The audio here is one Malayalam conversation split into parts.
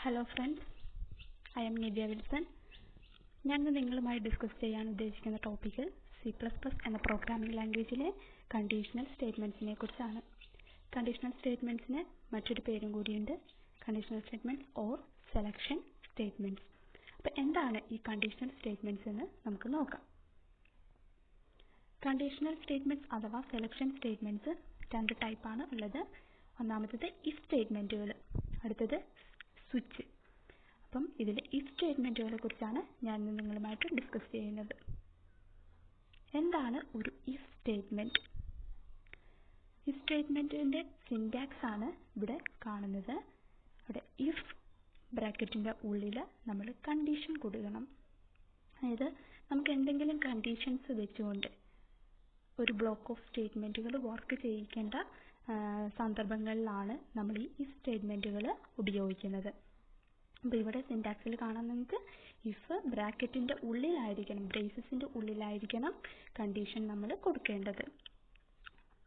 Hello friends, I am Nivya. ഞാൻ നിങ്ങളുമായി ഡിസ്കസ് ചെയ്യാൻ ഉദ്ദേശിക്കുന്ന ടോപ്പിക് C++ എന്ന പ്രോഗ്രാമിംഗ് ലാംഗ്വേജിലെ കണ്ടീഷണൽ സ്റ്റേറ്റ്മെന്റ്സിനെ കുറിച്ചാണ്. കണ്ടീഷണൽ സ്റ്റേറ്റ്മെന്റ്സിന് മറ്റൊരു പേരും കൂടിയുണ്ട്, conditional statements or selection statements. അപ്പോൾ എന്താണ് ഈ കണ്ടീഷണൽ സ്റ്റേറ്റ്മെന്റ്സ് എന്ന് നമുക്ക് നോക്കാം. കണ്ടീഷണൽ സ്റ്റേറ്റ്മെന്റ്സ് അഥവാ സെലക്ഷൻ സ്റ്റേറ്റ്മെന്റ്സ് രണ്ട് ടൈപ്പാണ് ഉള്ളത്. ഒന്നാമത്തേത് ഇഫ് സ്റ്റേറ്റ്മെന്റുകൾ, അടുത്തത് സ്വിച്ച്. അപ്പം ഇതിൽ ഇഫ് സ്റ്റേറ്റ്മെന്റുകളെ കുറിച്ചാണ് ഞാൻ നിങ്ങളുമായിട്ട് ഡിസ്കസ് ചെയ്യുന്നത്. എന്താണ് ഒരു ഇഫ് സ്റ്റേറ്റ്മെന്റ്? ഇഫ് സ്റ്റേറ്റ്മെന്റിന്റെ സിന്റാക്സ് ആണ് ഇവിടെ കാണുന്നത്. ഇവിടെ ഇഫ് ബ്രാക്കറ്റിന്റെ ഉള്ളിൽ നമ്മൾ കണ്ടീഷൻ കൊടുക്കണം. അതായത് നമുക്ക് എന്തെങ്കിലും കണ്ടീഷൻസ് വെച്ചുകൊണ്ട് ഒരു ബ്ലോക്ക് ഓഫ് സ്റ്റേറ്റ്മെന്റുകൾ വർക്ക് ചെയ്യിക്കേണ്ട സന്ദർഭങ്ങളിലാണ് നമ്മൾ ഈ ഇഫ് സ്റ്റേറ്റ്മെന്റുകൾ ഉപയോഗിക്കുന്നത്. അപ്പോൾ ഇവിടെ സിന്റാക്സിൽ കാണാൻ നിങ്ങൾക്ക് ഇഫ് ബ്രാക്കറ്റിന്റെ ഉള്ളിലായിരിക്കണം, ബ്രേസസിന്റെ ഉള്ളിലായിരിക്കണം കണ്ടീഷൻ നമ്മൾ കൊടുക്കേണ്ടത്.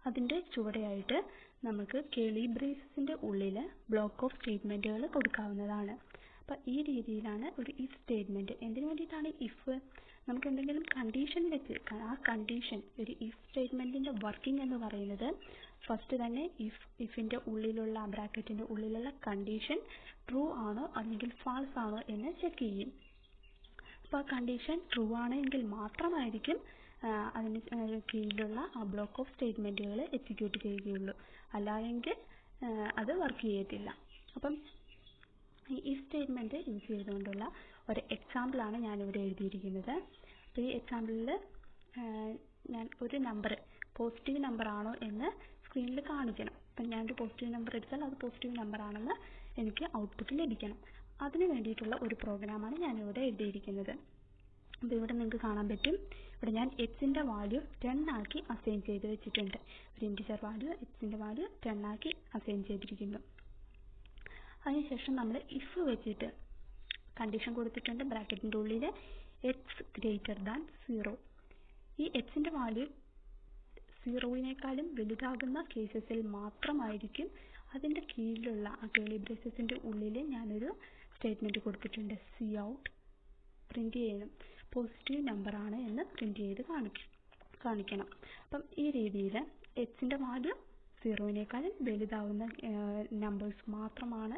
അതിന്റെ ചുവടെയായിട്ട് നമുക്ക് കേളി ബ്രേസസിന്റെ ഉള്ളിൽ ബ്ലോക്ക് ഓഫ് സ്റ്റേറ്റ്മെന്റുകൾ കൊടുക്കാവുന്നതാണ്. അപ്പോൾ ഈ രീതിയിലാണ് ഒരു ഇഫ് സ്റ്റേറ്റ്മെന്റ്. എന്തിനു വേണ്ടിയിട്ടാണ് ഇഫ്? നമുക്ക് എന്തെങ്കിലും കണ്ടീഷൻ വെച്ച് ആ കണ്ടീഷൻ, ഒരു ഇഫ് സ്റ്റേറ്റ്മെന്റിന്റെ വർക്കിംഗ് എന്ന് പറയുന്നത് ഫസ്റ്റ് തന്നെ ഇഫിന്റെ ഉള്ളിലുള്ള ബ്രാക്കറ്റിന്റെ ഉള്ളിലുള്ള കണ്ടീഷൻ ട്രൂ ആണോ അല്ലെങ്കിൽ ഫാൾസ് ആണോ എന്ന് ചെക്ക് ചെയ്യും. അപ്പോൾ ആ കണ്ടീഷൻ ട്രൂ ആണെങ്കിൽ മാത്രമായിരിക്കും അതിന് കീഴിലുള്ള ആ ബ്ലോക്ക് ഓഫ് സ്റ്റേറ്റ്മെന്റുകൾ എക്സിക്യൂട്ട് ചെയ്യുകയുള്ളൂ, അല്ലായെങ്കിൽ അത് വർക്ക് ചെയ്യത്തില്ല. അപ്പം ഈ ഇഫ് സ്റ്റേറ്റ്മെന്റ് യൂസ് ചെയ്തുകൊണ്ടുള്ള ഒരു എക്സാമ്പിളാണ് ഞാനിവിടെ എഴുതിയിരിക്കുന്നത്. അപ്പോൾ ഈ എക്സാമ്പിളിൽ ഞാൻ ഒരു നമ്പർ പോസിറ്റീവ് നമ്പർ ആണോ എന്ന് സ്ക്രീനിൽ കാണിക്കണം. അപ്പം ഞാനൊരു പോസിറ്റീവ് നമ്പർ എടുത്താൽ അത് പോസിറ്റീവ് നമ്പർ ആണെന്ന് എനിക്ക് ഔട്ട്പുട്ട് ലഭിക്കണം. അതിന് വേണ്ടിയിട്ടുള്ള ഒരു പ്രോഗ്രാമാണ് ഞാനിവിടെ എഴുതിയിരിക്കുന്നത്. അപ്പോൾ ഇവിടെ നിങ്ങൾക്ക് കാണാൻ പറ്റും, ഇവിടെ ഞാൻ എക്സിൻ്റെ വാല്യൂ 10 ആക്കി അസൈൻ ചെയ്ത് വെച്ചിട്ടുണ്ട്. ഒരു ഇൻറ്റിജർ വാല്യൂ എക്സിൻ്റെ വാല്യൂ 10 ആക്കി അസൈൻ ചെയ്തിരിക്കുന്നു. അതിനുശേഷം നമ്മൾ ഇഫ് വെച്ചിട്ട് കണ്ടീഷൻ കൊടുത്തിട്ടുണ്ട്, ബ്രാക്കറ്റിൻ്റെ ഉള്ളിൽ എക്സ് ഗ്രേറ്റർ ദാൻ 0. ഈ എക്സിൻ്റെ വാല്യൂ 0-നേക്കാളും വലുതാകുന്ന കേസസിൽ മാത്രമായിരിക്കും അതിൻ്റെ കീഴിലുള്ള ആ കേളി ബ്രേസസിൻ്റെ ഉള്ളിൽ ഞാനൊരു സ്റ്റേറ്റ്മെൻറ്റ് കൊടുത്തിട്ടുണ്ട്, സി ഔട്ട് പ്രിൻറ്റ് ചെയ്യണം, പോസിറ്റീവ് നമ്പറാണ് എന്ന് പ്രിൻറ്റ് ചെയ്ത് കാണിക്കണം. അപ്പം ഈ രീതിയിൽ എക്സിൻ്റെ വാല്യൂ 0-നേക്കാളും വലുതാവുന്ന നമ്പേഴ്സ് മാത്രമാണ്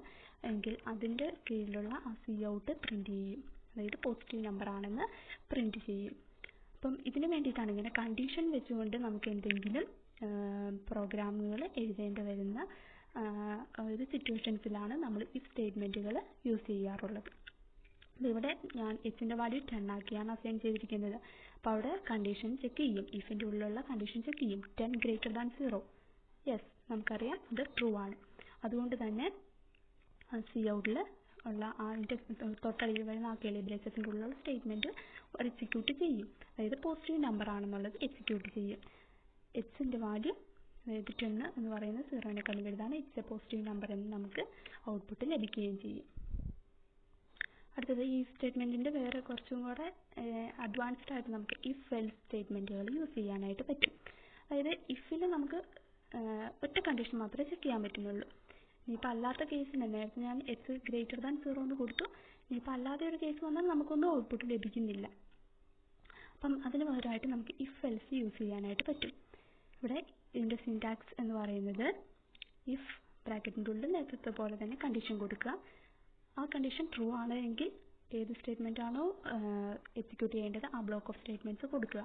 എങ്കിൽ അതിൻ്റെ കീഴിലുള്ള ആ സി ഔട്ട് പ്രിൻറ്റ് ചെയ്യും, അതായത് പോസിറ്റീവ് നമ്പറാണെന്ന് പ്രിൻറ്റ് ചെയ്യും. അപ്പം ഇതിന് വേണ്ടിയിട്ടാണ് ഇങ്ങനെ കണ്ടീഷൻ വെച്ചുകൊണ്ട് നമുക്ക് എന്തെങ്കിലും പ്രോഗ്രാമുകൾ എഴുതേണ്ടി വരുന്ന ഒരു സിറ്റുവേഷൻസിലാണ് നമ്മൾ ഈ സ്റ്റേറ്റ്മെൻറ്റുകൾ യൂസ് ചെയ്യാറുള്ളത്. അപ്പോൾ ഇവിടെ ഞാൻ എക്സിൻ്റെ വാല്യൂ 10 ആക്കിയാണ് അസൈൻ ചെയ്തിരിക്കുന്നത്. അപ്പോൾ അവിടെ കണ്ടീഷൻ ചെക്ക് ചെയ്യും, ഇഫിൻ്റെ ഉള്ളിലുള്ള കണ്ടീഷൻ ചെക്ക് ചെയ്യും, 10 ഗ്രേറ്റർ ദാൻ 0. യെസ്, നമുക്കറിയാം ഇത് ട്രൂ ആണ്. അതുകൊണ്ട് തന്നെ സി ഔട്ടിൽ ഉള്ള അതിൻ്റെ തൊട്ടടിയിൽ വരുന്ന ആ കേളി ബ്രേസസിൻ്റെ ഉള്ളിലുള്ള സ്റ്റേറ്റ്മെൻറ്റ് എക്സിക്യൂട്ട് ചെയ്യും, അതായത് പോസിറ്റീവ് നമ്പർ ആണെന്നുള്ളത് എക്സിക്യൂട്ട് ചെയ്യും. എക്സിൻ്റെ വാല്യൂ അതായത് 10 എന്ന് പറയുന്നത് 0-നേക്കാളും വലുതാണ്, ഇറ്റ്സ് എ പോസിറ്റീവ് നമ്പർ എന്ന് നമുക്ക് ഔട്ട്പുട്ട് ലഭിക്കുകയും ചെയ്യും. അടുത്തത് ഈ സ്റ്റേറ്റ്മെൻറ്റിൻ്റെ വേറെ കുറച്ചും കൂടെ അഡ്വാൻസ്ഡ് ആയിട്ട് നമുക്ക് ഇഫ് എൽസ് സ്റ്റേറ്റ്മെൻറ്റുകൾ യൂസ് ചെയ്യാനായിട്ട് പറ്റും. അതായത് ഇഫിൽ നമുക്ക് ഒറ്റ കണ്ടീഷൻ മാത്രമേ ചെക്ക് ചെയ്യാൻ പറ്റുന്നുള്ളൂ. ഇനിയിപ്പോൾ അല്ലാത്ത കേസിന് നേരത്തെ ഞാൻ എക്സ് ഗ്രേറ്റർ ദാൻ 0 എന്ന് കൊടുത്തു, ഇനിയിപ്പോൾ അല്ലാതെ ഒരു കേസ് വന്നാൽ നമുക്കൊന്നും ഔട്ട്പുട്ട് ലഭിക്കുന്നില്ല. അപ്പം അതിന് പകരമായിട്ട് നമുക്ക് ഇഫ് എൽസ് യൂസ് ചെയ്യാനായിട്ട് പറ്റും. ഇവിടെ ഇതിൻ്റെ സിൻടാക്സ് എന്ന് പറയുന്നത് ഇഫ് ബ്രാക്കറ്റിൻ്റെ ഉള്ളിൽ നേരത്തെ പോലെ തന്നെ കണ്ടീഷൻ കൊടുക്കുക. ആ കണ്ടീഷൻ ട്രൂ ആണ് എങ്കിൽ ഏത് സ്റ്റേറ്റ്മെൻ്റ് ആണോ എക്സിക്യൂട്ട് ചെയ്യേണ്ടത് ആ ബ്ലോക്ക് ഓഫ് സ്റ്റേറ്റ്മെൻറ്റ്സ് കൊടുക്കുക.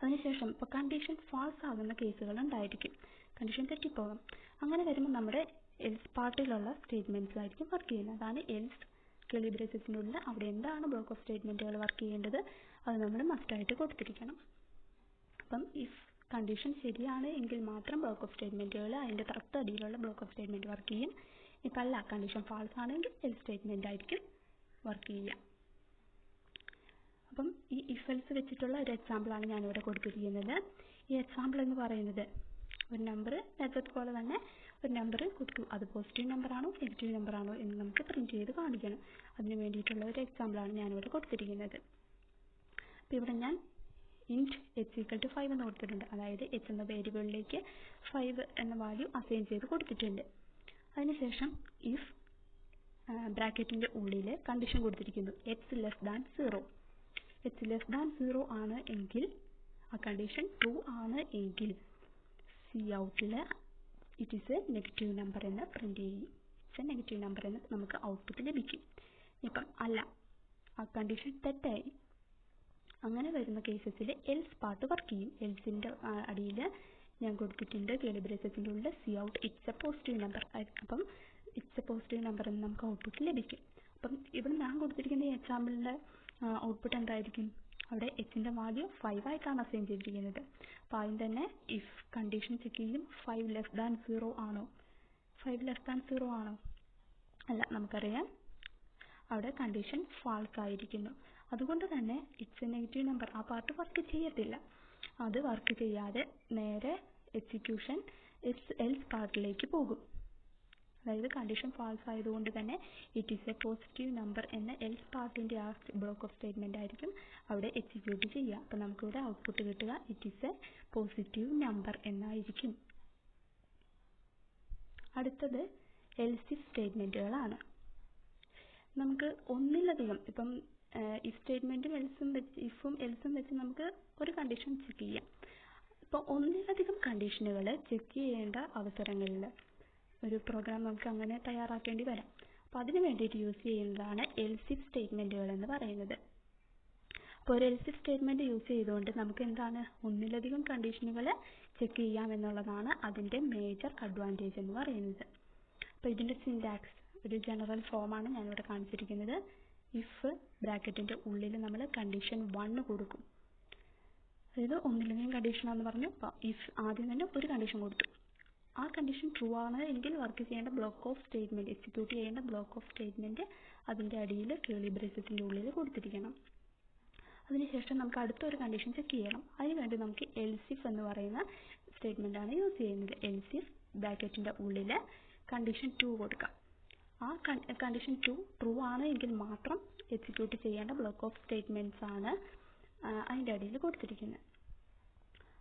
അതിനുശേഷം ഇപ്പോൾ കണ്ടീഷൻ ഫാൾസ് ആകുന്ന കേസുകൾ ഉണ്ടായിരിക്കും, കണ്ടീഷൻ തെറ്റിപ്പോകാം. അങ്ങനെ വരുമ്പോൾ നമ്മുടെ എൽസ് പാർട്ടിലുള്ള സ്റ്റേറ്റ്മെൻറ്റ്സ് ആയിരിക്കും വർക്ക് ചെയ്യുന്നത്. അതാണ് എൽസ് കേളി ബ്രേസസിൻ്റെ ഉള്ളിൽ അവിടെ എന്താണ് ബ്ലോക്ക് ഓഫ് സ്റ്റേറ്റ്മെൻറ്റുകൾ വർക്ക് ചെയ്യേണ്ടത് അത് നമ്മൾ മസ്റ്റായിട്ട് കൊടുത്തിരിക്കണം. അപ്പം ഇഫ് കണ്ടീഷൻ ശരിയാണ് എങ്കിൽ മാത്രം ബ്ലോക്ക് ഓഫ് സ്റ്റേറ്റ്മെൻറ്റുകൾ അതിൻ്റെ തൊട്ടടിയിലുള്ള ബ്ലോക്ക് ഓഫ് സ്റ്റേറ്റ്മെൻറ്റ് വർക്ക് ചെയ്യും. ഇപ്പം അല്ല, കണ്ടീഷൻ ഫാൾസ് ആണെങ്കിൽ എൽസ് സ്റ്റേറ്റ്മെൻ്റ് ആയിരിക്കും വർക്ക് ചെയ്യുക. അപ്പം ഈ ഇഫ് എൽസ് വെച്ചിട്ടുള്ള ഒരു എക്സാമ്പിളാണ് ഞാനിവിടെ കൊടുത്തിരിക്കുന്നത്. ഈ എക്സാമ്പിൾ എന്ന് പറയുന്നത് ഒരു നമ്പർ നേരത്തെ പോലെ തന്നെ ഒരു നമ്പർ കൊടുത്തു, അത് പോസിറ്റീവ് നമ്പറാണോ നെഗറ്റീവ് നമ്പറാണോ എന്ന് നമുക്ക് പ്രിൻറ്റ് ചെയ്ത് കാണിക്കണം. അതിന് വേണ്ടിയിട്ടുള്ള ഒരു എക്സാമ്പിളാണ് ഞാനിവിടെ കൊടുത്തിരിക്കുന്നത്. അപ്പോൾ ഇവിടെ ഞാൻ ഇൻറ്റ് എച്ച് ഈക്വൽ ടു 5 എന്ന് കൊടുത്തിട്ടുണ്ട്, അതായത് എച്ച് എന്ന വേരിയബിളിലേക്ക് 5 എന്ന വാല്യൂ അസൈൻ ചെയ്ത് കൊടുത്തിട്ടുണ്ട്. അതിനുശേഷം ഇഫ് ബ്രാക്കറ്റിൻ്റെ ഉള്ളിൽ കണ്ടീഷൻ കൊടുത്തിരിക്കുന്നു x<0. x<0 ആണ് എങ്കിൽ ആ കണ്ടീഷൻ ട്രൂ ആണ് എങ്കിൽ Coutൽ it is a negative number എന്ന് പ്രിന്റ് ചെയ്യും. ഇറ്റ്സ് എ നെഗറ്റീവ് നമ്പർ എന്ന് നമുക്ക് ഔട്ട്പുട്ട് ലഭിക്കും. ഇപ്പം അല്ല, ആ കണ്ടീഷൻ തെറ്റായി, അങ്ങനെ വരുന്ന കേസസിൽ എൽസ് പാർട്ട് വർക്ക് ചെയ്യും. എൽസിൻ്റെ അടിയിൽ ഞാൻ കൊടുത്തിട്ടുണ്ട് കേളി ബ്രേസസിൻ്റെ ഉള്ളിൽ Cout it's A positive number. അപ്പം ഇറ്റ്സ് എ പോസിറ്റീവ് നമ്പർ എന്ന് നമുക്ക് ഔട്ട്പുട്ട് ലഭിക്കും. അപ്പം ഇവിടെ ഞാൻ കൊടുത്തിരിക്കുന്ന ഈ എക്സാമ്പിളിൻ്റെ ഔട്ട്പുട്ട് എന്തായിരിക്കും? അവിടെ എച്ചിൻ്റെ വാല്യൂ 5 ആയിട്ടാണ് അസൈൻ ചെയ്തിരിക്കുന്നത്. അപ്പോൾ ആദ്യം തന്നെ ഇഫ് കണ്ടീഷൻ ചെക്ക് ചെയ്യും 5<0 ആണോ? 5<0 ആണോ? അല്ല, നമുക്കറിയാം അവിടെ കണ്ടീഷൻ ഫാൾസ് ആയിരിക്കുന്നു. അതുകൊണ്ട് തന്നെ ഇറ്റ്സ് എ നെഗറ്റീവ് നമ്പർ, ആ പാർട്ട് വർക്ക് ചെയ്യത്തില്ല. അത് വർക്ക് ചെയ്യാതെ നേരെ എക്സിക്യൂഷൻ എൽസ് പാർട്ടിലേക്ക് പോകും. അതായത് കണ്ടീഷൻ ഫാൾസ് ആയതുകൊണ്ട് തന്നെ it is A positive number എന്ന എൽസ് പാർട്ടിൻ്റെ ആ ബ്ലോക്ക് ഓഫ് സ്റ്റേറ്റ്മെൻ്റ് ആയിരിക്കും അവിടെ എക്സിക്യൂട്ട് ചെയ്യുക. അപ്പോൾ നമുക്കിവിടെ ഔട്ട്പുട്ട് കിട്ടുക it is A positive number എന്നായിരിക്കും. അടുത്തത് എൽസ് ഇഫ് സ്റ്റേറ്റ്മെൻറ്റുകളാണ്. നമുക്ക് ഒന്നിലധികം ഇപ്പം ഇഫ് സ്റ്റേറ്റ്മെൻറ്റും ഇഫും എൽസും വെച്ച് നമുക്ക് ഒരു കണ്ടീഷൻ ചെക്ക് ചെയ്യാം. ഇപ്പോൾ ഒന്നിലധികം കണ്ടീഷനുകൾ ചെക്ക് ചെയ്യേണ്ട അവസരങ്ങളിൽ ഒരു പ്രോഗ്രാം നമുക്ക് അങ്ങനെ തയ്യാറാക്കേണ്ടി വരാം. അപ്പോൾ അതിന് വേണ്ടിയിട്ട് യൂസ് ചെയ്യുന്നതാണ് എൽസ് ഇഫ് സ്റ്റേറ്റ്മെൻറ്റുകൾ എന്ന് പറയുന്നത്. അപ്പോൾ ഒരു എൽസ് ഇഫ് സ്റ്റേറ്റ്മെൻറ്റ് യൂസ് ചെയ്തുകൊണ്ട് നമുക്ക് എന്താണ് ഒന്നിലധികം കണ്ടീഷനുകൾ ചെക്ക് ചെയ്യാം എന്നുള്ളതാണ് അതിൻ്റെ മേജർ അഡ്വാൻറ്റേജ് എന്ന് പറയുന്നത്. അപ്പോൾ ഇതിൻ്റെ സിൻടാക്സ് ഒരു ജനറൽ ഫോമാണ് ഞാനിവിടെ കാണിച്ചിരിക്കുന്നത്. ഇഫ് ബ്രാക്കറ്റിൻ്റെ ഉള്ളിൽ നമ്മൾ കണ്ടീഷൻ 1 കൊടുക്കും. അതായത് ഒന്നിലധികം കണ്ടീഷനാണെന്ന് പറഞ്ഞു. അപ്പോൾ ഇഫ് ആദ്യം തന്നെ ഒരു കണ്ടീഷൻ കൊടുത്തു. ആ കണ്ടീഷൻ ട്രൂ ആണ് എങ്കിൽ വർക്ക് ചെയ്യേണ്ട ബ്ലോക്ക് ഓഫ് സ്റ്റേറ്റ്മെൻറ്റ്, എക്സിക്യൂട്ട് ചെയ്യേണ്ട ബ്ലോക്ക് ഓഫ് സ്റ്റേറ്റ്മെൻറ്റ് അതിൻ്റെ അടിയിൽ കേളി ബ്രേസസിൻ്റെ ഉള്ളിൽ കൊടുത്തിരിക്കണം. അതിനുശേഷം നമുക്ക് അടുത്തൊരു കണ്ടീഷൻ ചെക്ക് ചെയ്യണം. അതിനുവേണ്ടി നമുക്ക് എൽസ് ഇഫ് എന്ന് പറയുന്ന സ്റ്റേറ്റ്മെൻറ്റാണ് യൂസ് ചെയ്യുന്നത്. എൽസ് ഇഫ് ബ്രാക്കറ്റിൻ്റെ ഉള്ളിൽ കണ്ടീഷൻ 2 കൊടുക്കാം. ആ കണ്ടീഷൻ 2 ട്രൂ ആണ് എങ്കിൽ മാത്രം എക്സിക്യൂട്ട് ചെയ്യേണ്ട ബ്ലോക്ക് ഓഫ് സ്റ്റേറ്റ്മെൻറ്റ്സ് ആണ് അതിൻ്റെ അടിയിൽ കൊടുത്തിരിക്കുന്നത്.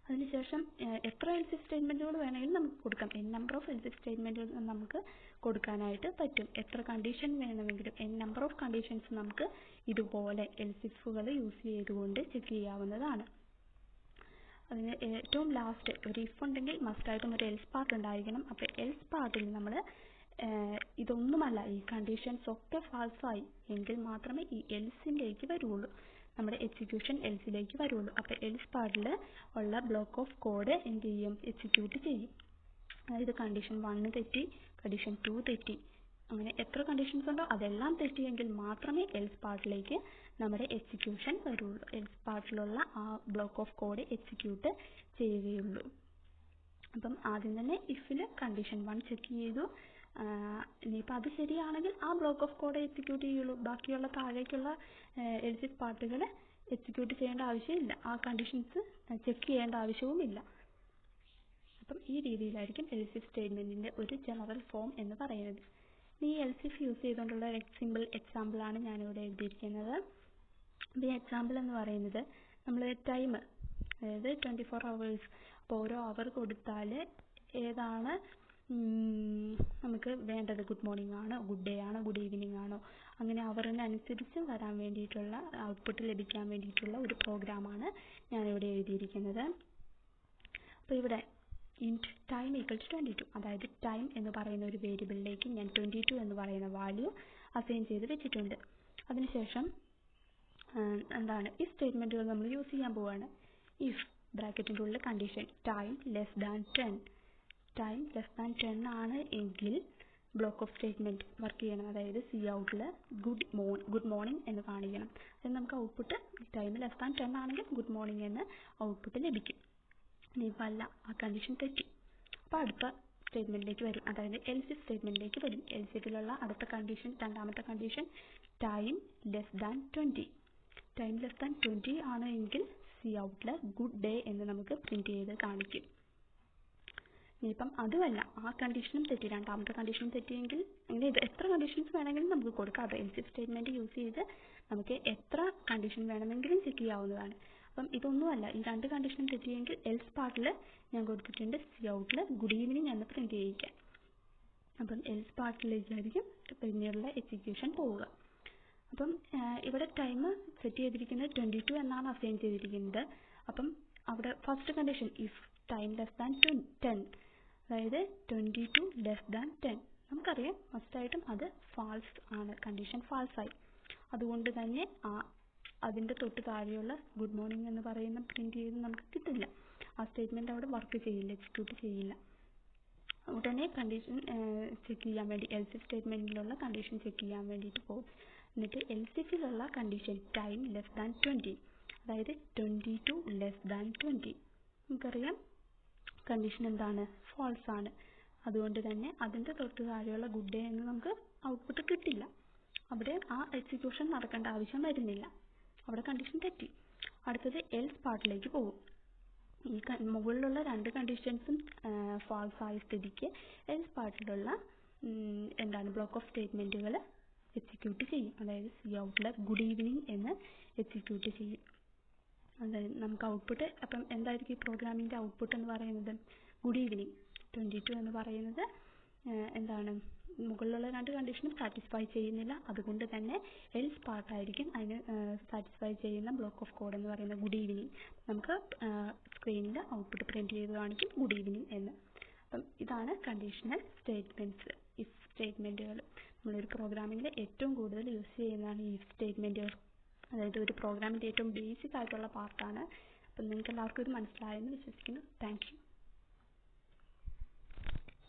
അതിനുശേഷം എത്ര എൽസ് ഇഫ് സ്റ്റേറ്റ്മെൻറ്റുകൾ വേണമെങ്കിലും നമുക്ക് കൊടുക്കാം. നമ്പർ ഓഫ് എൽസ് ഇഫ് സ്റ്റേറ്റ്മെൻറ്റുകൾ നമുക്ക് കൊടുക്കാനായിട്ട് പറ്റും. എത്ര കണ്ടീഷൻ വേണമെങ്കിലും നമ്പർ ഓഫ് കണ്ടീഷൻസ് നമുക്ക് ഇതുപോലെ എൽസ് ഇഫുകൾ യൂസ് ചെയ്തുകൊണ്ട് ചെക്ക് ചെയ്യാവുന്നതാണ്. അതിന് ഏറ്റവും ലാസ്റ്റ് ഒരു ഇഫ് ഉണ്ടെങ്കിൽ മസ്റ്റായിട്ടും ഒരു എൽസ് പാർട്ട് ഉണ്ടായിരിക്കണം. അപ്പോൾ എൽസ് പാർട്ടിൽ നമ്മൾ ഇതൊന്നുമല്ല, ഈ കണ്ടീഷൻസ് ഒക്കെ ഫാൾസായി എങ്കിൽ മാത്രമേ ഈ എൽസിലേക്ക് വരുള്ളൂ, നമ്മുടെ എക്സിക്യൂഷൻ എൽസിലേക്ക് വരുള്ളൂ. അപ്പോൾ എൽസ് പാർട്ടിൽ ഉള്ള ബ്ലോക്ക് ഓഫ് കോഡ് എന്ത് ചെയ്യും? എക്സിക്യൂട്ട് ചെയ്യും. അതായത് കണ്ടീഷൻ 1 തെറ്റി, കണ്ടീഷൻ 2 തെറ്റി, അങ്ങനെ എത്ര കണ്ടീഷൻസ് ഉണ്ടോ അതെല്ലാം തെറ്റിയെങ്കിൽ മാത്രമേ എൽസ് പാർട്ടിലേക്ക് നമ്മുടെ എക്സിക്യൂഷൻ വരുള്ളൂ, എൽസ് പാർട്ടിലുള്ള ആ ബ്ലോക്ക് ഓഫ് കോഡ് എക്സിക്യൂട്ട് ചെയ്യുകയുള്ളൂ. അപ്പം ആദ്യം തന്നെ ഇഫിൽ കണ്ടീഷൻ 1 ചെക്ക് ചെയ്തു. ഇനിയിപ്പോൾ അത് ശരിയാണെങ്കിൽ ആ ബ്ലോക്ക് ഓഫ് കോഡ് എക്സിക്യൂട്ട് ചെയ്യുള്ളൂ. ബാക്കിയുള്ള താഴേക്കുള്ള എൽസ് ഇഫ് പാർട്ടുകൾ എക്സിക്യൂട്ട് ചെയ്യേണ്ട ആവശ്യമില്ല, ആ കണ്ടീഷൻസ് ചെക്ക് ചെയ്യേണ്ട ആവശ്യവുമില്ല. അപ്പം ഈ രീതിയിലായിരിക്കും എൽസ് ഇഫ് സ്റ്റേറ്റ്മെൻറ്റിൻ്റെ ഒരു ജനറൽ ഫോം എന്ന് പറയുന്നത്. ഈ എൽസ് ഇഫ് യൂസ് ചെയ്തുകൊണ്ടുള്ള സിമ്പിൾ എക്സാമ്പിളാണ് ഞാനിവിടെ എഴുതിയിരിക്കുന്നത്. ഈ എക്സാമ്പിൾ എന്ന് പറയുന്നത് നമ്മൾ ടൈം, അതായത് 24 hours, അപ്പോൾ ഓരോ അവർ കൊടുത്താൽ ഏതാണ് നമുക്ക് വേണ്ടത്, ഗുഡ് മോർണിംഗ് ആണോ, ഗുഡ് ഡേ ആണോ, ഗുഡ് ഈവനിങ് ആണോ, അങ്ങനെ അവറിനനുസരിച്ച് വരാൻ വേണ്ടിയിട്ടുള്ള ഔട്ട്പുട്ട് ലഭിക്കാൻ വേണ്ടിയിട്ടുള്ള ഒരു പ്രോഗ്രാമാണ് ഞാനിവിടെ എഴുതിയിരിക്കുന്നത്. അപ്പോൾ ഇവിടെ ഇൻറ്റ് ടൈം ഈക്വൽസ് 22, അതായത് ടൈം എന്ന് പറയുന്ന ഒരു വേരിയബിളിലേക്ക് ഞാൻ 22 എന്ന് പറയുന്ന വാല്യൂ അസൈൻ ചെയ്ത് വെച്ചിട്ടുണ്ട്. അതിനുശേഷം എന്താണ് ഈ സ്റ്റേറ്റ്മെൻറ്റുകൾ നമ്മൾ യൂസ് ചെയ്യാൻ പോവുകയാണ്. ഇഫ് ബ്രാക്കറ്റിൻ്റെ ഉള്ളിൽ condition time less than 10, time less than 10 ആണ് എങ്കിൽ ബ്ലോക്ക് ഓഫ് സ്റ്റേറ്റ്മെൻറ്റ് വർക്ക് ചെയ്യണം. അതായത് Coutൽ ഗുഡ് മോർണിംഗ് എന്ന് കാണിക്കണം. അത് നമുക്ക് ഔട്ട്പുട്ട് ടൈം ലെസ് ദാൻ 10 ആണെങ്കിൽ ഗുഡ് മോർണിംഗ് എന്ന് ഔട്ട്പുട്ട് ലഭിക്കും. ഇനിയിപ്പോൾ അല്ല, ആ കണ്ടീഷൻ തെറ്റി, അപ്പോൾ അടുത്ത സ്റ്റേറ്റ്മെൻറ്റിലേക്ക് വരും, അതായത് എൽസ് ഇഫ് സ്റ്റേറ്റ്മെൻറ്റിലേക്ക് വരും. എൽസ് ഇഫിലുള്ള അടുത്ത കണ്ടീഷൻ, രണ്ടാമത്തെ condition time less than 20, time less than 20 ആണ് എങ്കിൽ Coutൽ ഗുഡ് ഡേ എന്ന് നമുക്ക് പ്രിൻറ്റ് ചെയ്ത് കാണിക്കും. ഇനിയിപ്പം അതുമല്ല, ആ കണ്ടീഷനും തെറ്റി, രണ്ടാമത്തെ കണ്ടീഷനും തെറ്റിയെങ്കിൽ അങ്ങനെ എത്ര കണ്ടീഷൻസ് വേണമെങ്കിലും നമുക്ക് കൊടുക്കാം. അത് എൽസ് ഇഫ് സ്റ്റേറ്റ്മെൻറ്റ് യൂസ് ചെയ്ത് നമുക്ക് എത്ര കണ്ടീഷൻ വേണമെങ്കിലും ചെക്ക് ചെയ്യാവുന്നതാണ്. അപ്പം ഇതൊന്നുമല്ല, ഈ രണ്ട് കണ്ടീഷനും തെറ്റിയെങ്കിൽ എൽസ് പാർട്ടിൽ ഞാൻ കൊടുത്തിട്ടുണ്ട് Coutൽ ഗുഡ് ഈവനിങ് എന്ന് പ്രിൻറ്റ് ചെയ്യിക്കാൻ. അപ്പം എൽസ് പാർട്ടിലേക്കായിരിക്കും പിന്നീടുള്ള എക്സിക്യൂഷൻ പോവുക. അപ്പം ഇവിടെ ടൈം സെറ്റ് ചെയ്തിരിക്കുന്നത് 22 എന്നാണ് അസൈൻ ചെയ്തിരിക്കുന്നത്. അപ്പം അവിടെ first condition if time less than 10, അതായത് 22 ലെസ് ദാൻ 10, നമുക്കറിയാം മസ്റ്റായിട്ടും അത് ഫാൾസ് ആണ്, കണ്ടീഷൻ ഫാൾസ് ആയി. അതുകൊണ്ട് തന്നെ അതിൻ്റെ തൊട്ട് താഴെയുള്ള ഗുഡ് മോർണിംഗ് എന്ന് പറയുന്ന പ്രിന്റ് ചെയ്ത് നമുക്ക് കിട്ടില്ല. ആ സ്റ്റേറ്റ്മെന്റ് അവിടെ വർക്ക് ചെയ്യില്ല, എക്സിക്യൂട്ട് ചെയ്യില്ല. ഉടനെ കണ്ടീഷൻ ചെക്ക് ചെയ്യാൻ വേണ്ടി എൽസ് സ്റ്റേറ്റ്മെന്റിലുള്ള കണ്ടീഷൻ ചെക്ക് ചെയ്യാൻ വേണ്ടിയിട്ട് പോകും. എന്നിട്ട് എൽസിഫിലുള്ള കണ്ടീഷൻ ടൈം ലെസ് ദാൻ 20, അതായത് 22 ലെസ് ദാൻ 20, നമുക്കറിയാം കണ്ടീഷൻ എന്താണ്, ഫാൾസ് ആണ്. അതുകൊണ്ട് തന്നെ അതിൻ്റെ തൊട്ട് താഴെയുള്ള ഗുഡ് ഡേ എന്ന് നമുക്ക് ഔട്ട്പുട്ട് കിട്ടില്ല. അവിടെ ആ എക്സിക്യൂഷൻ നടക്കേണ്ട ആവശ്യം വരുന്നില്ല, അവിടെ കണ്ടീഷൻ തെറ്റി. അടുത്തത് എൽസ് പാർട്ടിലേക്ക് പോകും. ഈ മുകളിലുള്ള രണ്ട് കണ്ടീഷൻസും ഫാൾസ് ആയ സ്ഥിതിക്ക് എൽസ് പാർട്ടിലുള്ള ബ്ലോക്ക് ഓഫ് സ്റ്റേറ്റ്മെന്റുകൾ എക്സിക്യൂട്ട് ചെയ്യും. അതായത് സി ഔട്ടിലെ ഗുഡ് ഈവനിങ് എന്ന് എക്സിക്യൂട്ട് ചെയ്യും. അതായത് നമുക്ക് ഔട്ട്പുട്ട് അപ്പം എന്തായിരിക്കും ഈ പ്രോഗ്രാമിൻ്റെ ഔട്ട്പുട്ട് എന്ന് പറയുന്നത്, ഗുഡ് ഈവനിങ്. 22 എന്ന് പറയുന്നത് മുകളിലുള്ള രണ്ട് കണ്ടീഷനും സാറ്റിസ്ഫൈ ചെയ്യുന്നില്ല. അതുകൊണ്ട് തന്നെ എൽസ് പാർട്ടായിരിക്കും അതിന് സാറ്റിസ്ഫൈ ചെയ്യുന്ന ബ്ലോക്ക് ഓഫ് കോഡ് എന്ന് പറയുന്നത് ഗുഡ് ഈവനിങ്. നമുക്ക് സ്ക്രീനിൽ ഔട്ട്പുട്ട് പ്രിന്റ് ചെയ്ത് കാണിക്കും ഗുഡ് ഈവനിങ് എന്ന്. അപ്പം ഇതാണ് കണ്ടീഷണൽ സ്റ്റേറ്റ്മെന്റ്സ്, ഇഫ് സ്റ്റേറ്റ്മെന്റുകൾ. നമ്മളൊരു പ്രോഗ്രാമിംഗിൽ ഏറ്റവും കൂടുതൽ യൂസ് ചെയ്യുന്നതാണ് ഈ ഇഫ് സ്റ്റേറ്റ്മെന്റുകൾ. അതായത് ഒരു പ്രോഗ്രാമിൻ്റെ ഏറ്റവും ബേസിക് ആയിട്ടുള്ള പാർട്ടാണ്. അപ്പം നിങ്ങൾക്ക് എല്ലാവർക്കും ഇത് മനസ്സിലായെന്ന് വിശ്വസിക്കുന്നു. Thank you.